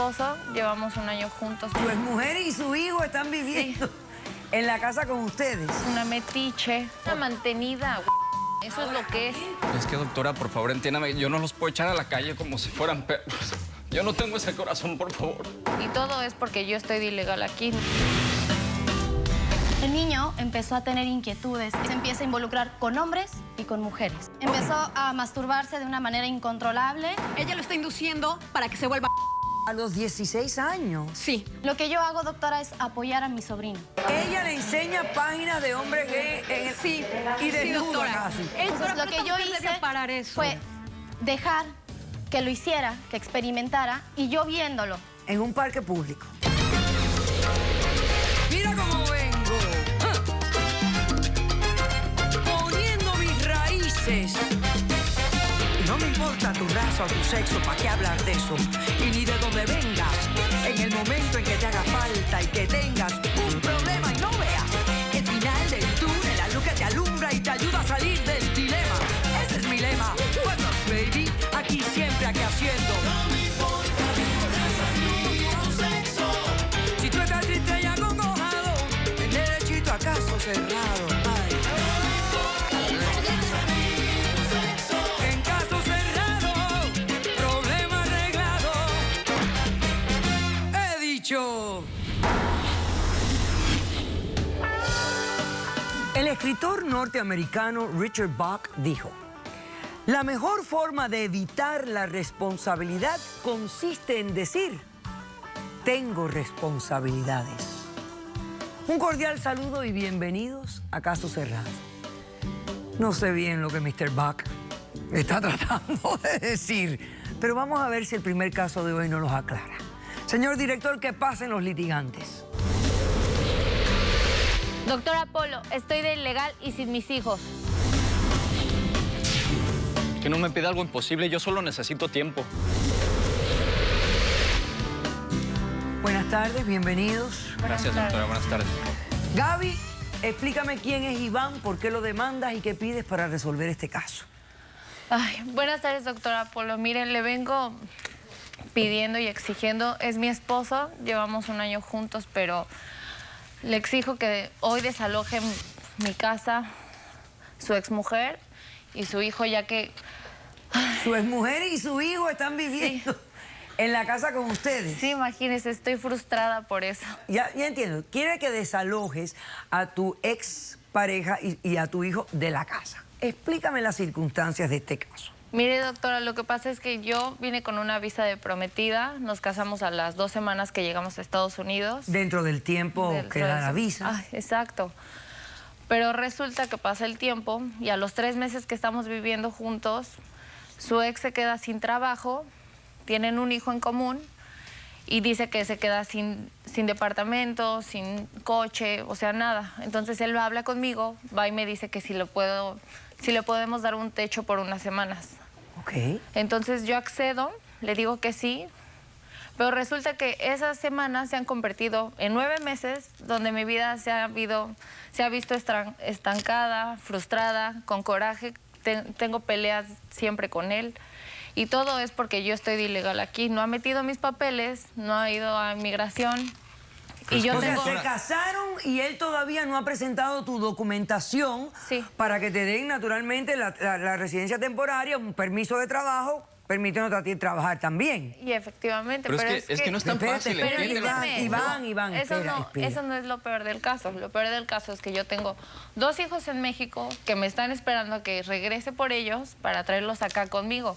esposo, llevamos un año juntos. Tu exmujer y su hijo están viviendo en la casa con ustedes. Una metiche, una mantenida, eso es lo que es. Es que, doctora, por favor, entiéndame, yo no los puedo echar a la calle como si fueran perros. Yo no tengo ese corazón, por favor. Y todo es porque yo estoy de ilegal aquí. El niño empezó a tener inquietudes. Se empieza a involucrar con hombres y con mujeres. Empezó a masturbarse de una manera incontrolable. Ella lo está induciendo para que se vuelva... A los 16 años. Sí. Lo que yo hago, doctora, es apoyar a mi sobrino. Ella le enseña páginas de hombres gay en el... Sí. Y desnuda doctora. casi. Entonces, lo que yo hice parar eso. fue dejar que lo hiciera, que experimentara, y yo viéndolo. En un parque público. Mira cómo vengo. Poniendo mis raíces. Y no me importa tu raza o tu sexo, ¿para qué hablar de eso? Y ni de dónde vengas. En el momento en que te haga falta y que tengas un problema y no veas el final del túnel, la luz que te alumbra y te ayuda a salir del dilema. Ese es mi lema. What's up, baby? Aquí siempre, aquí haciendo. No me importa tu sexo. Si tú estás triste y acongojado, el derechito a caso cerrado. Ay. En caso cerrado, problema arreglado. He dicho. El escritor norteamericano Richard Bach dijo: la mejor forma de evitar la responsabilidad consiste en decir, tengo responsabilidades. Un cordial saludo y bienvenidos a Caso Cerrado. No sé bien lo que Mr. Bach está tratando de decir, pero vamos a ver si el primer caso de hoy nos los aclara. Señor director, que pasen los litigantes. Doctor Apolo, estoy de ilegal y sin mis hijos. Que no me pida algo imposible, yo solo necesito tiempo. Buenas tardes, bienvenidos. Gracias, doctora, buenas tardes. Gaby, explícame quién es Iván, por qué lo demandas y qué pides para resolver este caso. Ay, buenas tardes, doctor Apolo. Miren, le vengo pidiendo y exigiendo, es mi esposo, llevamos un año juntos, pero le exijo que hoy desaloje mi casa, su exmujer y su hijo, ya que... Su exmujer y su hijo están viviendo en la casa con ustedes. Sí, imagínese, estoy frustrada por eso. Ya entiendo. Quiere que desalojes a tu ex pareja y a tu hijo de la casa. Explícame las circunstancias de este caso. Mire, doctora, lo que pasa es que yo vine con una visa de prometida. Nos casamos a las 2 semanas que llegamos a Estados Unidos. Dentro del tiempo que da la visa. Ah, exacto. Pero resulta que pasa el tiempo y a los 3 meses que estamos viviendo juntos, su ex se queda sin trabajo, tienen un hijo en común y dice que se queda sin departamento, sin coche, o sea, nada. Entonces él habla conmigo, va y me dice que si le podemos dar un techo por unas semanas. Ok. Entonces yo accedo, le digo que sí, pero resulta que esas semanas se han convertido en 9 meses donde mi vida se ha visto estancada, frustrada, con coraje. Tengo peleas siempre con él y todo es porque yo estoy de ilegal aquí. No ha metido mis papeles, no ha ido a inmigración. Y yo O sea, tengo... se casaron y él todavía no ha presentado tu documentación para que te den naturalmente la residencia temporaria, un permiso de trabajo, permitiéndote a ti trabajar también. Y efectivamente, Pero es que no es tan fácil, entiéndelo. Iván, espera. Eso no es lo peor del caso. Lo peor del caso es que yo tengo 2 hijos en México que me están esperando a que regrese por ellos para traerlos acá conmigo.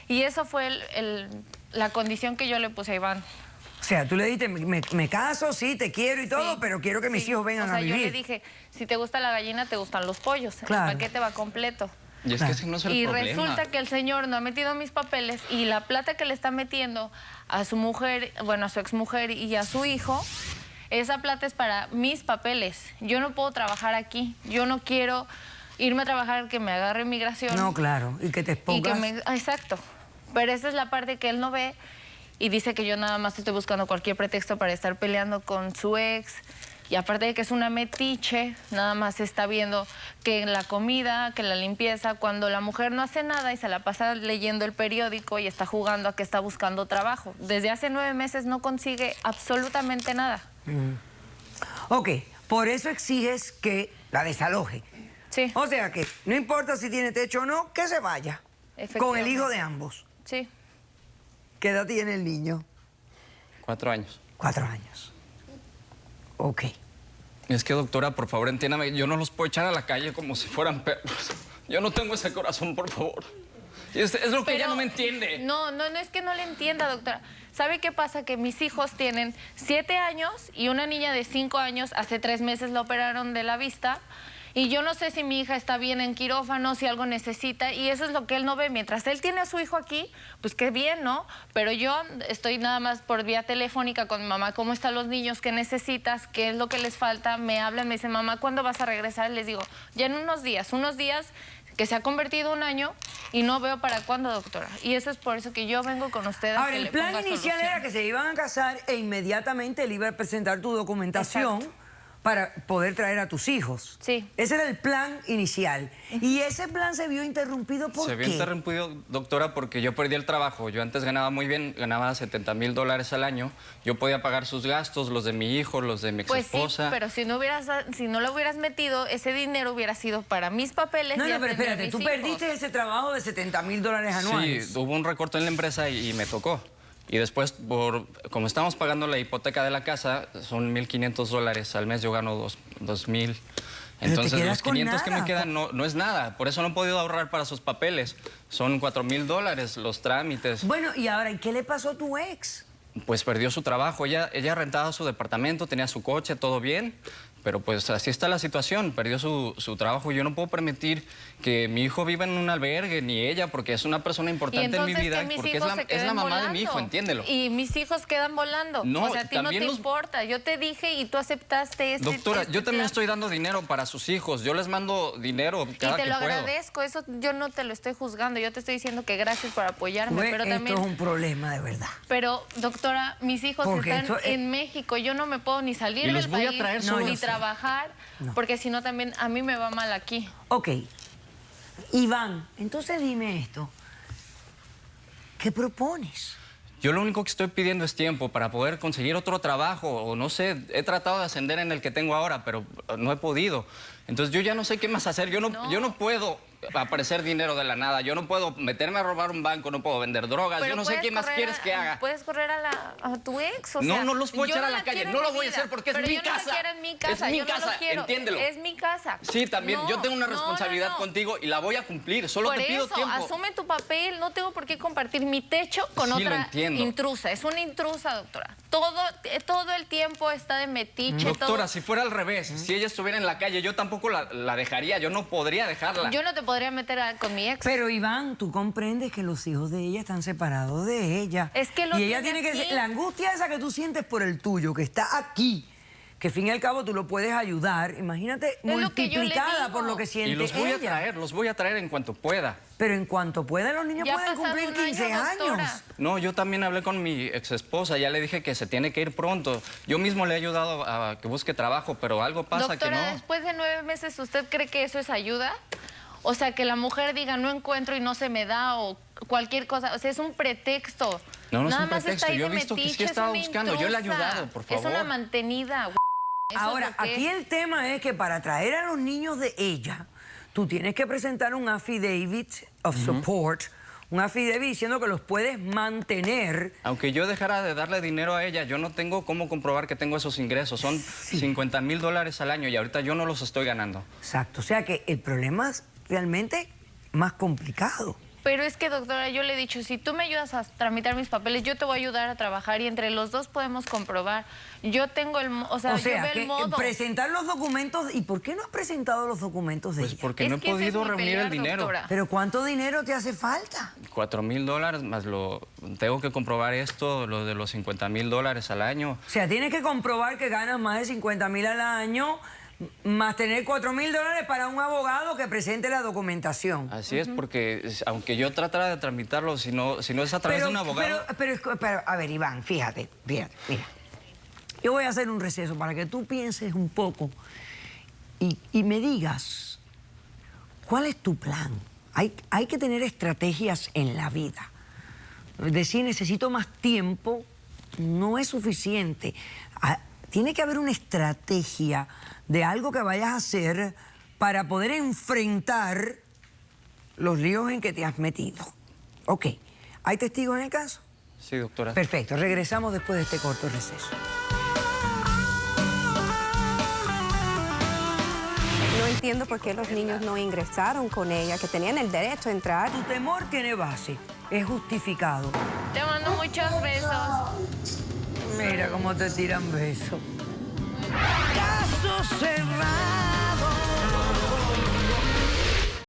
Y eso fue la condición que yo le puse a Iván. O sea, tú le dijiste, me caso, sí, te quiero y todo, pero quiero que mis hijos vengan a vivir. Yo le dije, si te gusta la gallina, te gustan los pollos. Claro. El paquete va completo. Y es que ese no es el problema. Y resulta que el señor no ha metido mis papeles y la plata que le está metiendo a su mujer, bueno, a su exmujer y a su hijo, esa plata es para mis papeles. Yo no puedo trabajar aquí. Yo no quiero irme a trabajar, que me agarre migración. No, claro, y que te expongas. Exacto. Pero esa es la parte que él no ve y dice que yo nada más estoy buscando cualquier pretexto para estar peleando con su ex. Y aparte de que es una metiche, nada más se está viendo que la comida, que la limpieza, cuando la mujer no hace nada y se la pasa leyendo el periódico y está jugando a que está buscando trabajo. Desde hace 9 meses no consigue absolutamente nada. Ok, por eso exiges que la desaloje. Sí. O sea que no importa si tiene techo o no, que se vaya. Con el hijo de ambos. Sí. ¿Qué edad tiene el niño? 4 años. 4 años. Ok. Es que, doctora, por favor, entiéndame, yo no los puedo echar a la calle como si fueran perros. Yo no tengo ese corazón, por favor. Es lo que ella no me entiende. No es que no le entienda, doctora. ¿Sabe qué pasa? Que mis hijos tienen 7 años y una niña de 5 años. Hace 3 meses la operaron de la vista. Y yo no sé si mi hija está bien en quirófano, si algo necesita, y eso es lo que él no ve. Mientras él tiene a su hijo aquí, pues qué bien, ¿no? Pero yo estoy nada más por vía telefónica con mi mamá. ¿Cómo están los niños? ¿Qué necesitas? ¿Qué es lo que les falta? Me hablan, me dicen, mamá, ¿cuándo vas a regresar? Les digo, ya en unos días que se ha convertido un año y no veo para cuándo, doctora. Y eso es por eso que yo vengo con usted a Ahora, que el le plan ponga inicial solución. era que se iban a casar e inmediatamente le iba a presentar tu documentación para poder traer a tus hijos. Sí. Ese era el plan inicial. Y ese plan se vio interrumpido ¿por Se qué? vio interrumpido, doctora, porque yo perdí el trabajo. Yo antes ganaba muy bien, ganaba $70,000 al año. Yo podía pagar sus gastos, los de mi hijo, los de mi Pues sí, exesposa. pero si no lo hubieras metido, ese dinero hubiera sido para mis papeles. No, y pero atender a espérate, mis tú hijos. perdiste ese trabajo de $70,000 anuales. Sí, hubo un recorte en la empresa y me tocó. Y después, como estamos pagando la hipoteca de la casa, son $1,500 al mes, yo gano 2,000. Entonces, quedas los con 500 que me nada. quedan no es nada. Por eso no he podido ahorrar para sus papeles. Son $4,000 los trámites. Bueno, y ahora, ¿y qué le pasó a tu ex? Pues perdió su trabajo. Ella rentaba su departamento, tenía su coche, todo bien. Pero pues así está la situación, perdió su trabajo. Yo no puedo permitir que mi hijo viva en un albergue, ni ella, porque es una persona Y importante en entonces mi vida, que mis porque hijos es se la queden mamá de mi hijo, volando. entiéndelo. Y mis hijos quedan volando. No, o sea, a ti no te también los- importa. Yo te dije y tú aceptaste este. Doctora, este yo también plan. estoy dando dinero para sus hijos. Yo les mando dinero cada Y te que lo puedo. agradezco, eso yo no te lo estoy juzgando, yo te estoy diciendo que gracias por apoyarme, Güey, pero esto también... es un problema de verdad. Pero, doctora, mis hijos Porque están esto en México, yo no me puedo ni salir Y los del voy a país, traer ni solos. trabajar, porque si no también a mí me va mal aquí. Ok. Iván, entonces dime esto. ¿Qué propones? Yo lo único que estoy pidiendo es tiempo para poder conseguir otro trabajo, o no sé, he tratado de ascender en el que tengo ahora, pero no he podido. Entonces yo ya no sé qué más hacer, yo no puedo aparecer dinero de la nada, yo no puedo meterme a robar un banco, no puedo vender drogas, Pero yo no sé puedes qué más correr quieres que haga. Puedes correr a tu ex, o No, sea, no los puedo yo echar a no la calle, quiero en no lo mi voy a vida, hacer porque es pero mi yo no casa. la quiero en mi casa, Es mi yo no casa, lo quiero. entiéndelo. Es mi casa. Sí, también, yo tengo una No, responsabilidad no. contigo y la voy a cumplir, solo Por te pido eso, tiempo. asume tu papel, no tengo por qué compartir mi techo con Sí, lo otra entiendo. intrusa. Es una intrusa, doctora. Todo el tiempo está de metiche. Doctora, todo. si fuera al revés, si ella estuviera en la calle, yo tampoco la dejaría, yo no podría dejarla. Yo no te podría meter con mi ex. Pero Iván, tú comprendes que los hijos de ella están separados de ella. Es que lo y ella tiene tiene que aquí. la angustia esa que tú sientes por el tuyo, que está aquí, que al fin y al cabo tú lo puedes ayudar. Imagínate lo que yo le multiplicada digo. por lo que siente Y los voy ella. los voy a traer en cuanto pueda. Pero en cuanto puedan, los niños Ya ha pueden pasado cumplir un año, 15 doctora. años. No, yo también hablé con mi ex esposa, ya le dije que se tiene que ir pronto. Yo mismo le he ayudado a que busque trabajo, pero algo pasa Doctora, que no. después de 9 meses, ¿usted cree que eso es ayuda? O sea, que la mujer diga, no encuentro y no se me da, o cualquier cosa. O sea, es un pretexto. No, no es Nada un más pretexto. está ahí Yo de he visto que sí metiche, es estaba una buscando. Yo le he intrusa. ayudado, por Es una favor. mantenida. Eso es Ahora, lo que aquí es. el tema es que para traer a los niños de ella, tú tienes que presentar un affidavit of support, un affidavit diciendo que los puedes mantener. Aunque yo dejara de darle dinero a ella, yo no tengo cómo comprobar que tengo esos ingresos. Son $50,000 al año y ahorita yo no los estoy ganando. Exacto, o sea que el problema es realmente más complicado. Pero es que, doctora, yo le he dicho, si tú me ayudas a tramitar mis papeles, yo te voy a ayudar a trabajar y entre los dos podemos comprobar. Yo tengo O sea, yo veo que el modo. presentar los documentos. ¿Y por qué no has presentado los documentos de Pues ella? porque Es no he que ese podido es mi reunir pelear, el dinero. doctora. Pero ¿cuánto dinero te hace falta? $4,000 más tengo que comprobar esto, lo de los $50,000 al año. O sea, tienes que comprobar que ganas más de 50,000 al año, más tener $4,000 para un abogado que presente la documentación. Así es, porque aunque yo tratara de tramitarlo, si no es a través de un abogado... Pero, a ver, Iván, fíjate, mira. Yo voy a hacer un receso para que tú pienses un poco y me digas, ¿cuál es tu plan? Hay que tener estrategias en la vida. Decir, necesito más tiempo, no es suficiente. Tiene que haber una estrategia de algo que vayas a hacer para poder enfrentar los líos en que te has metido. Ok, ¿hay testigos en el caso? Sí, doctora. Perfecto, regresamos después de este corto receso. No entiendo por qué los niños no ingresaron con ella, que tenían el derecho a entrar. Tu temor tiene base, es justificado. Te mando muchos besos. Mira cómo te tiran besos. Caso cerrado.